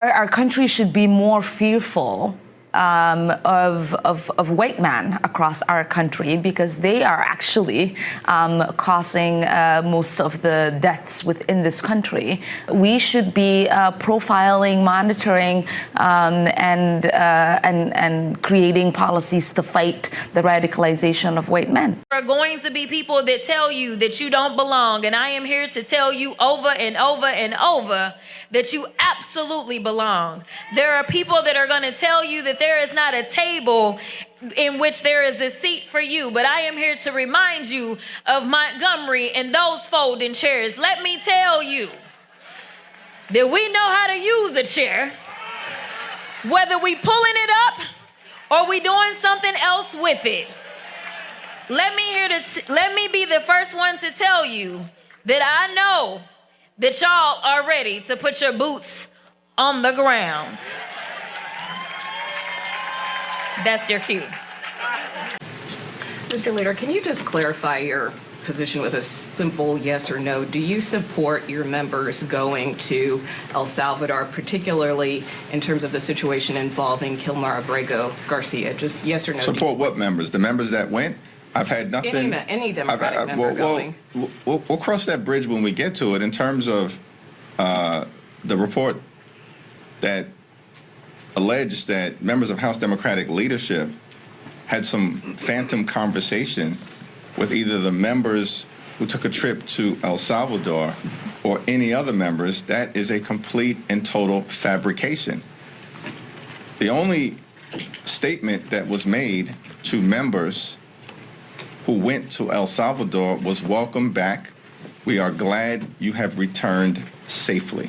Our country should be more fearful of white men across our country, because they are actually causing most of the deaths within this country. We should be profiling, monitoring, and creating policies to fight the radicalization of white men. There are going to be people that tell you that you don't belong, and I am here to tell you over and over and over that you absolutely belong. There are people that are going to tell you that there is not a table in which there is a seat for you, but I am here to remind you of Montgomery and those folding chairs. Let me tell you that we know how to use a chair, whether we pulling it up or we doing something else with it. Let me be the first one to tell you that I know that y'all are ready to put your boots on the ground. That's your cue. Mr. Leader, can you just clarify your position with a simple yes or no? Do you support your members going to El Salvador, particularly in terms of the situation involving Kilmar Abrego Garcia? Just yes or no? Support what members? The members that went? I've had nothing. Any Democratic member going. We'll cross that bridge when we get to it. In terms of the report that alleged that members of House Democratic leadership had some phantom conversation with either the members who took a trip to El Salvador or any other members, that is a complete and total fabrication. The only statement that was made to members who went to El Salvador was welcome back. We are glad you have returned safely.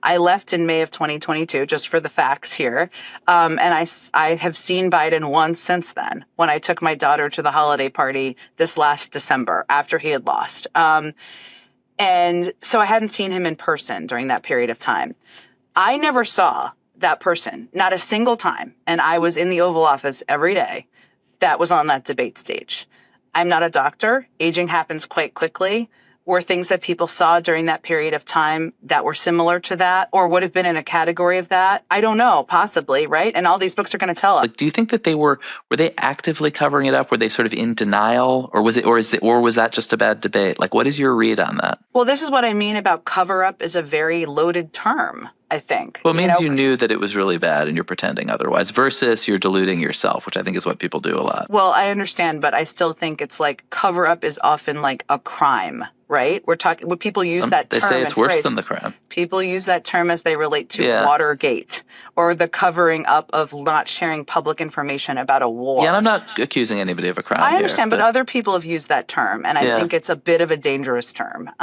I left in May of 2022, just for the facts here. And I have seen Biden once since then, when I took my daughter to the holiday party this last December after he had lost. And so I hadn't seen him in person during that period of time. I never saw that person, not a single time. And I was in the Oval Office every day that was on that debate stage. I'm not a doctor. Aging happens quite quickly. Were things that people saw during that period of time that were similar to that, or would have been in a category of that? I don't know, possibly, right? And all these books are going to tell us. Like, do you think that were they actively covering it up? Were they sort of in denial, or was that just a bad debate? Like, what is your read on that? Well, this is what I mean about cover up is a very loaded term, I think. Well, it means you knew that it was really bad and you're pretending otherwise, versus you're deluding yourself, which I think is what people do a lot. Well, I understand, but I still think it's like cover up is often like a crime, right? We're talking, when people use that term. They say it's worse than the crime. People use that term as they relate to Watergate or the covering up of not sharing public information about a war. Yeah, and I'm not accusing anybody of a crime. I understand, but other people have used that term, and I think it's a bit of a dangerous term.